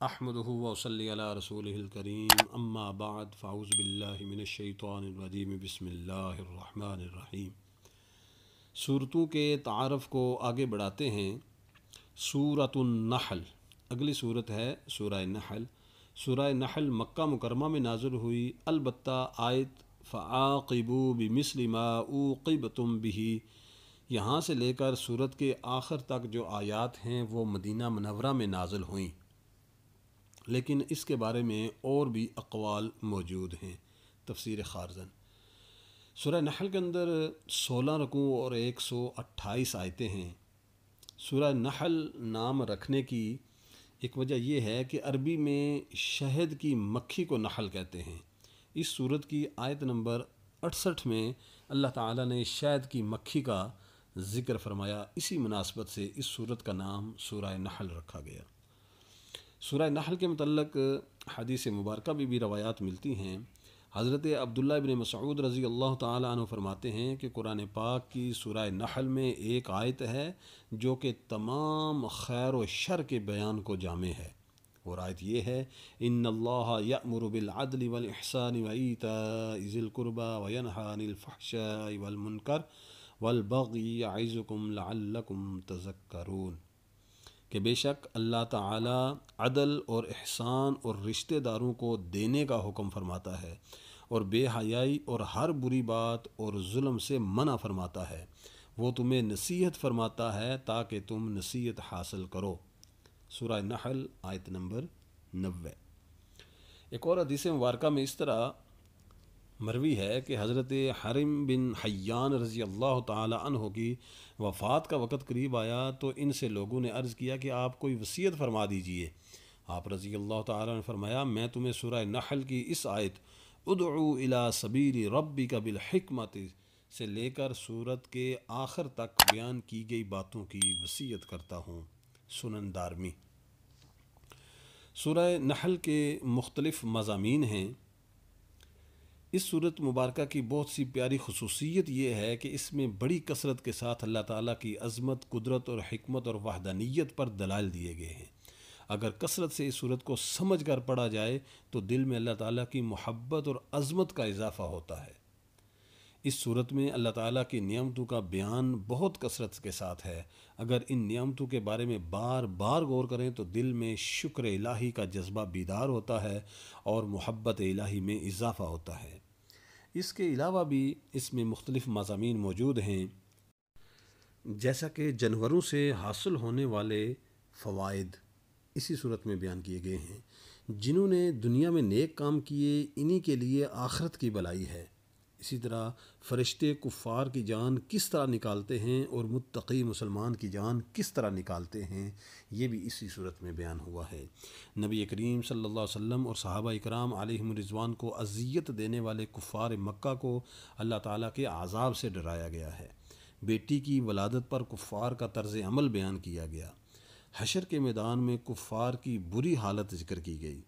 احمدہ و صلی علی رسولہ الکریم اما بعد فاعوذ باللہ من الشیطان الرجیم بسم اللہ الرحمن الرحیم۔ صورتوں کے تعارف کو آگے بڑھاتے ہیں۔ سورۃ النحل اگلی صورت ہے سورہ نحل۔ سورہ نحل مکہ مکرمہ میں نازل ہوئی، البتہ آیت فعاقبوا بمثل ما عوقبتم بہ یہاں سے لے کر سورت کے آخر تک جو آیات ہیں وہ مدینہ منورہ میں نازل ہوئیں، لیکن اس کے بارے میں اور بھی اقوال موجود ہیں۔ تفسیر خارزن۔ سورہ نحل کے اندر 16 رکوع اور 128 آیتیں ہیں۔ سورہ نحل نام رکھنے کی ایک وجہ یہ ہے کہ عربی میں شہد کی مکھی کو نحل کہتے ہیں۔ اس سورت کی آیت نمبر 68 میں اللہ تعالیٰ نے شہد کی مکھی کا ذکر فرمایا، اسی مناسبت سے اس سورت کا نام سورہ نحل رکھا گیا۔ سورہ نحل کے متعلق حدیث مبارکہ بھی روایات ملتی ہیں۔ حضرت عبداللہ بن مسعود رضی اللہ تعالیٰ عنہ فرماتے ہیں کہ قرآن پاک کی سورہ نحل میں ایک آیت ہے جو کہ تمام خیر و شر کے بیان کو جامع ہے، اور آیت یہ ہے ان اللہ یأمر بالعدل والاحسان وایتاء ذی القربى وینہی عن الفحشاء والمنکر والبغی یعظکم لعلکم تذکرون، کہ بے شک اللہ تعالیٰ عدل اور احسان اور رشتہ داروں کو دینے کا حکم فرماتا ہے، اور بے حیائی اور ہر بری بات اور ظلم سے منع فرماتا ہے۔ وہ تمہیں نصیحت فرماتا ہے تاکہ تم نصیحت حاصل کرو۔ سورہ نحل آیت نمبر 90۔ ایک اور حدیث مبارکہ میں اس طرح مروی ہے کہ حضرت حرم بن حیان رضی اللہ تعالی عنہ کی وفات کا وقت قریب آیا تو ان سے لوگوں نے عرض کیا کہ آپ کوئی وصیت فرما دیجئے۔ آپ رضی اللہ تعالی نے فرمایا میں تمہیں سورہ نحل کی اس آیت ادعو الی سبیل ربک بالحکمت سے لے کر سورت کے آخر تک بیان کی گئی باتوں کی وصیت کرتا ہوں۔ سنن دارمی۔ سورہ نحل کے مختلف مضامین ہیں۔ اس صورت مبارکہ کی بہت سی پیاری خصوصیت یہ ہے کہ اس میں بڑی کثرت کے ساتھ اللہ تعالیٰ کی عظمت، قدرت اور حکمت اور وحدانیت پر دلائل دیے گئے ہیں۔ اگر کثرت سے اس صورت کو سمجھ کر پڑھا جائے تو دل میں اللہ تعالیٰ کی محبت اور عظمت کا اضافہ ہوتا ہے۔ اس صورت میں اللہ تعالیٰ کی نعمتوں کا بیان بہت کثرت کے ساتھ ہے۔ اگر ان نعمتوں کے بارے میں بار بار غور کریں تو دل میں شکر الہی کا جذبہ بیدار ہوتا ہے اور محبت الہی میں اضافہ ہوتا ہے۔ اس کے علاوہ بھی اس میں مختلف مضامین موجود ہیں، جیسا کہ جانوروں سے حاصل ہونے والے فوائد اسی صورت میں بیان کیے گئے ہیں۔ جنہوں نے دنیا میں نیک کام کیے انہی کے لیے آخرت کی بھلائی ہے۔ اسی طرح فرشتے کفار کی جان کس طرح نکالتے ہیں اور متقی مسلمان کی جان کس طرح نکالتے ہیں، یہ بھی اسی صورت میں بیان ہوا ہے۔ نبی کریم صلی اللہ علیہ وسلم اور صحابہ اکرام علیہم رضوان کو اذیت دینے والے کفار مکہ کو اللہ تعالیٰ کے عذاب سے ڈرایا گیا ہے۔ بیٹی کی ولادت پر کفار کا طرز عمل بیان کیا گیا۔ حشر کے میدان میں کفار کی بری حالت ذکر کی گئی۔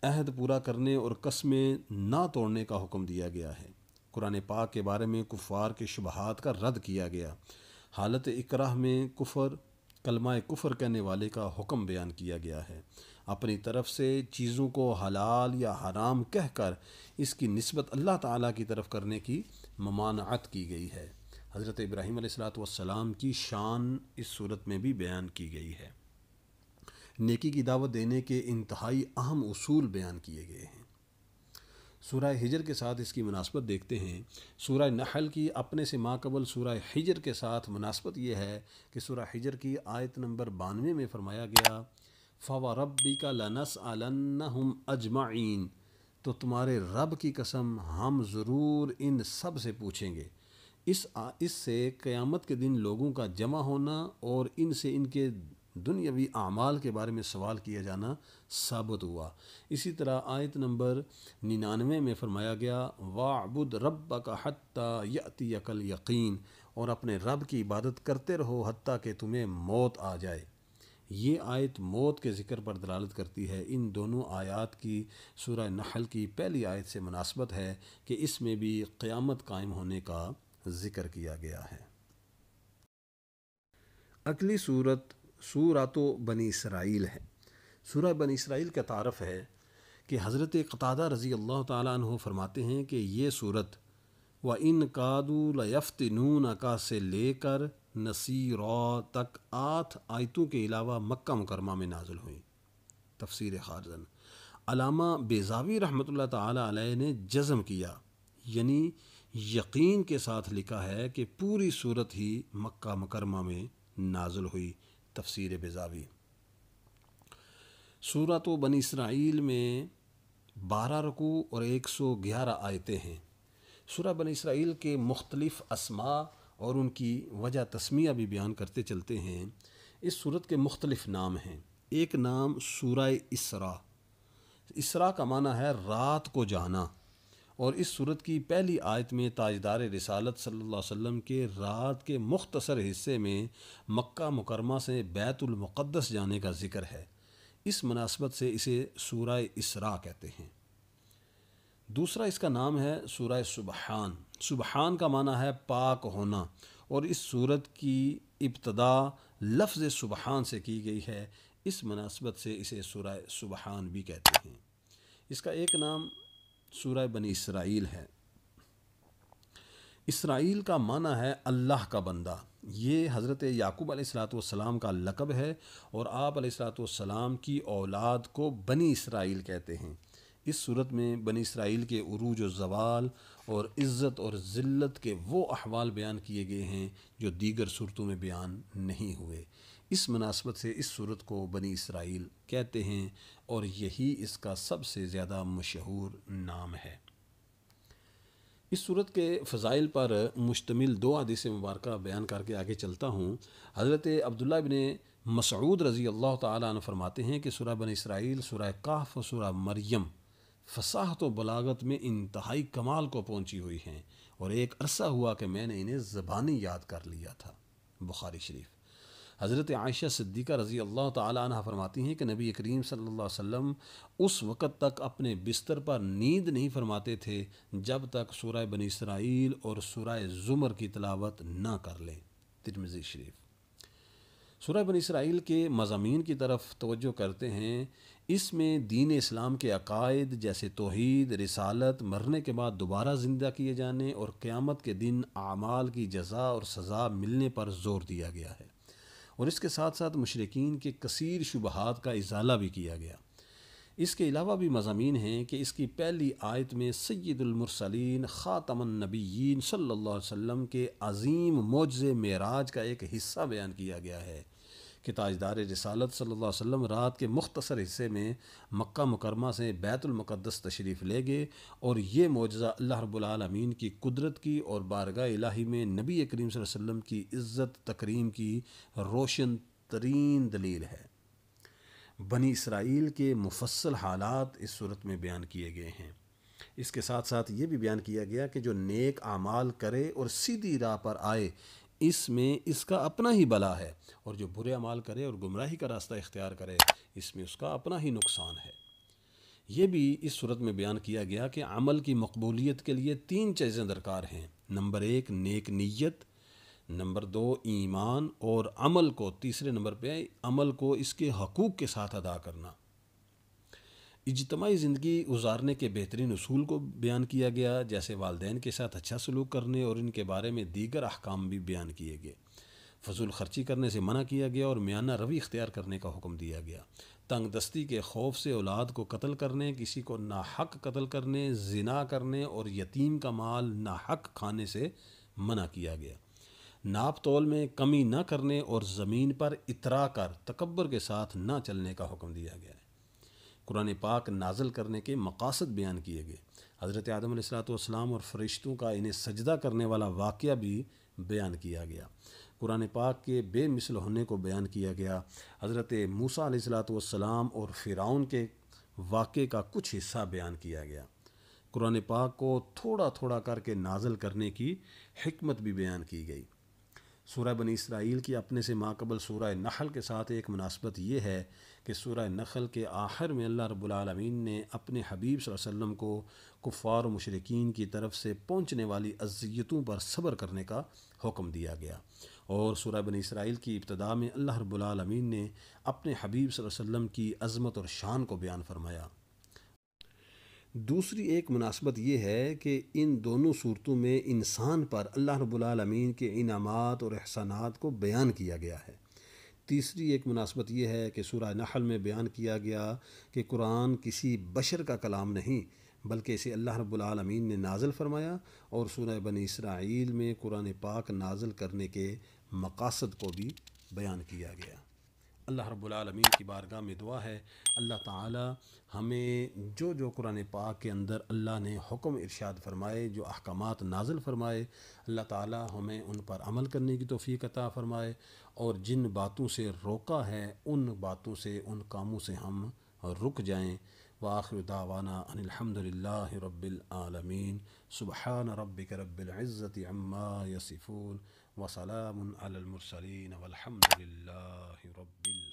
عہد پورا کرنے اور قسمیں نہ توڑنے کا حکم دیا گیا ہے۔ قرآن پاک کے بارے میں کفار کے شبہات کا رد کیا گیا۔ حالت اکراہ میں کلمہ کفر کہنے والے کا حکم بیان کیا گیا ہے۔ اپنی طرف سے چیزوں کو حلال یا حرام کہہ کر اس کی نسبت اللہ تعالیٰ کی طرف کرنے کی ممانعت کی گئی ہے۔ حضرت ابراہیم علیہ السلام کی شان اس صورت میں بھی بیان کی گئی ہے۔ نیکی کی دعوت دینے کے انتہائی اہم اصول بیان کیے گئے ہیں۔ سورہ حجر کے ساتھ اس کی مناسبت دیکھتے ہیں۔ سورہ نحل کی اپنے سے ماقبل سورہ حجر کے ساتھ مناسبت یہ ہے کہ سورہ حجر کی آیت نمبر 92 میں فرمایا گیا فَوَرَبِّكَ لَنَسْأَلَنَّهُمْ أَجْمَعِينَ، تو تمہارے رب کی قسم ہم ضرور ان سب سے پوچھیں گے۔ اس سے قیامت کے دن لوگوں کا جمع ہونا اور ان سے ان کے دنیاوی اعمال کے بارے میں سوال کیا جانا ثابت ہوا۔ اسی طرح آیت نمبر 99 میں فرمایا گیا وَاعْبُدْ رَبَّكَ حَتَّى يَأْتِيَكَ الْيَقِينُ، اور اپنے رب کی عبادت کرتے رہو حتیٰ کہ تمہیں موت آ جائے۔ یہ آیت موت کے ذکر پر دلالت کرتی ہے۔ ان دونوں آیات کی سورہ نحل کی پہلی آیت سے مناسبت ہے کہ اس میں بھی قیامت قائم ہونے کا ذکر کیا گیا ہے۔ اگلی سورت سورۃ بنی اسرائیل ہے۔ سورہ بنی اسرائیل کا تعارف ہے کہ حضرت قتادہ رضی اللہ تعالیٰ عنہ فرماتے ہیں کہ یہ صورت وَإِن كَادُوا لَيَفْتِنُونَكَ سے لے کر نصیرا تک 8 آیتوں کے علاوہ مکہ مکرمہ میں نازل ہوئیں۔ تفسیر خارزن علامہ بیضاوی رحمۃ اللہ تعالیٰ علیہ نے جزم کیا، یعنی یقین کے ساتھ لکھا ہے کہ پوری صورت ہی مکہ مکرمہ میں نازل ہوئی۔ تفسیر بیضاوی۔ سورۃ بنی اسرائیل میں 12 رکوع اور 111 آیتیں ہیں۔ سورہ بنی اسرائیل کے مختلف اسماء اور ان کی وجہ تسمیہ بھی بیان کرتے چلتے ہیں۔ اس سورت کے مختلف نام ہیں۔ ایک نام سورہ اسراء، اسراء کا معنی ہے رات کو جانا، اور اس سورت کی پہلی آیت میں تاجدار رسالت صلی اللہ علیہ وسلم کے رات کے مختصر حصے میں مکہ مکرمہ سے بیت المقدس جانے کا ذکر ہے۔ اس مناسبت سے اسے سورہ اسراء کہتے ہیں۔ دوسرا اس کا نام ہے سورہ سبحان۔ سبحان کا معنی ہے پاک ہونا، اور اس سورت کی ابتدا لفظ سبحان سے کی گئی ہے، اس مناسبت سے اسے سورہ سبحان بھی کہتے ہیں۔ اس کا ایک نام سورہ بنی اسرائیل ہے۔ اسرائیل کا معنی ہے اللہ کا بندہ۔ یہ حضرت یعقوب علیہ السلام کا لقب ہے، اور آپ علیہ السلام کی اولاد کو بنی اسرائیل کہتے ہیں۔ اس صورت میں بنی اسرائیل کے عروج و زوال اور عزت اور ذلت کے وہ احوال بیان کیے گئے ہیں جو دیگر صورتوں میں بیان نہیں ہوئے۔ اس مناسبت سے اس صورت کو بنی اسرائیل کہتے ہیں، اور یہی اس کا سب سے زیادہ مشہور نام ہے۔ اس صورت کے فضائل پر مشتمل 2 حدیث مبارکہ بیان کر کے آگے چلتا ہوں۔ حضرت عبداللہ بن مسعود رضی اللہ تعالیٰ عنہ فرماتے ہیں کہ سورہ بنی اسرائیل، سورہ کہف اور سورہ مریم فصاحت و بلاغت میں انتہائی کمال کو پہنچی ہوئی ہیں، اور ایک عرصہ ہوا کہ میں نے انہیں زبانی یاد کر لیا تھا۔ بخاری شریف۔ حضرت عائشہ صدیقہ رضی اللہ تعالیٰ عنہ فرماتی ہیں کہ نبی کریم صلی اللہ علیہ وسلم اس وقت تک اپنے بستر پر نیند نہیں فرماتے تھے جب تک سورہ بنی اسرائیل اور سورہ زمر کی تلاوت نہ کر لیں۔ ترمذی شریف۔ سورہ بنی اسرائیل کے مضامین کی طرف توجہ کرتے ہیں۔ اس میں دین اسلام کے عقائد جیسے توحید، رسالت، مرنے کے بعد دوبارہ زندہ کیے جانے اور قیامت کے دن اعمال کی جزا اور سزا ملنے پر زور دیا گیا ہے، اور اس کے ساتھ ساتھ مشرکین کے کثیر شبہات کا ازالہ بھی کیا گیا۔ اس کے علاوہ بھی مضامین ہیں کہ اس کی پہلی آیت میں سید المرسلین خاتم النبیین صلی اللہ علیہ وسلم کے عظیم معجزے معراج کا ایک حصہ بیان کیا گیا ہے کہ تاجدار رسالت صلی اللہ علیہ وسلم رات کے مختصر حصے میں مکہ مکرمہ سے بیت المقدس تشریف لے گئے، اور یہ معجزہ اللہ رب العالمین کی قدرت کی اور بارگاہ الہی میں نبی کریم صلی اللہ علیہ وسلم کی عزت تکریم کی روشن ترین دلیل ہے۔ بنی اسرائیل کے مفصل حالات اس صورت میں بیان کیے گئے ہیں۔ اس کے ساتھ ساتھ یہ بھی بیان کیا گیا کہ جو نیک اعمال کرے اور سیدھی راہ پر آئے، اس میں اس کا اپنا ہی بلا ہے، اور جو برے اعمال کرے اور گمراہی کا راستہ اختیار کرے، اس میں اس کا اپنا ہی نقصان ہے۔ یہ بھی اس صورت میں بیان کیا گیا کہ عمل کی مقبولیت کے لیے 3 چیزیں درکار ہیں۔ نمبر 1 نیک نیت، نمبر 2 ایمان، اور عمل کو تیسرے نمبر پہ عمل کو اس کے حقوق کے ساتھ ادا کرنا۔ اجتماعی زندگی گزارنے کے بہترین اصول کو بیان کیا گیا، جیسے والدین کے ساتھ اچھا سلوک کرنے، اور ان کے بارے میں دیگر احکام بھی بیان کیے گئے۔ فضول خرچی کرنے سے منع کیا گیا اور میانہ روی اختیار کرنے کا حکم دیا گیا۔ تنگ دستی کے خوف سے اولاد کو قتل کرنے، کسی کو ناحق قتل کرنے، زنا کرنے اور یتیم کا مال ناحق کھانے سے منع کیا گیا۔ ناپ تول میں کمی نہ کرنے اور زمین پر اترا کر تکبر کے ساتھ نہ چلنے کا حکم دیا گیا ہے۔ قرآن پاک نازل کرنے کے مقاصد بیان کیے گئے۔ حضرت آدم علیہ السلام اور فرشتوں کا انہیں سجدہ کرنے والا واقعہ بھی بیان کیا گیا۔ قرآن پاک کے بے مثل ہونے کو بیان کیا گیا۔ حضرت موسیٰ علیہ السلام اور فرعون کے واقعے کا کچھ حصہ بیان کیا گیا۔ قرآن پاک کو تھوڑا تھوڑا کر کے نازل کرنے کی حکمت بھی بیان کی گئی۔ سورہ بنی اسرائیل کی اپنے سے ماقبل سورہ نحل کے ساتھ ایک مناسبت یہ ہے کہ سورہ نحل کے آخر میں اللہ رب العالمین نے اپنے حبیب صلی اللہ علیہ وسلم کو کفار و مشرکین کی طرف سے پہنچنے والی اذیتوں پر صبر کرنے کا حکم دیا گیا، اور سورہ بنی اسرائیل کی ابتدا میں اللہ رب العالمین نے اپنے حبیب صلی اللہ علیہ وسلم کی عظمت اور شان کو بیان فرمایا۔ دوسری ایک مناسبت یہ ہے کہ ان دونوں صورتوں میں انسان پر اللہ رب العالمین کے انعامات اور احسانات کو بیان کیا گیا ہے۔ تیسری ایک مناسبت یہ ہے کہ سورہ نحل میں بیان کیا گیا کہ قرآن کسی بشر کا کلام نہیں بلکہ اسے اللہ رب العالمین نے نازل فرمایا، اور سورہ بنی اسرائیل میں قرآن پاک نازل کرنے کے مقاصد کو بھی بیان کیا گیا۔ اللہ رب العالمین کی بارگاہ میں دعا ہے اللہ تعالی ہمیں جو قرآن پاک کے اندر اللہ نے حکم ارشاد فرمائے، جو احکامات نازل فرمائے، اللہ تعالی ہمیں ان پر عمل کرنے کی توفیق عطا فرمائے، اور جن باتوں سے روکا ہے ان باتوں سے، ان کاموں سے ہم رک جائیں۔ وآخر دعوانا ان الحمد للہ رب العالمین۔ سبحان ربک رب العزت عما یصفون وسلام علی المرسلین والحمد للہ رب العالمین۔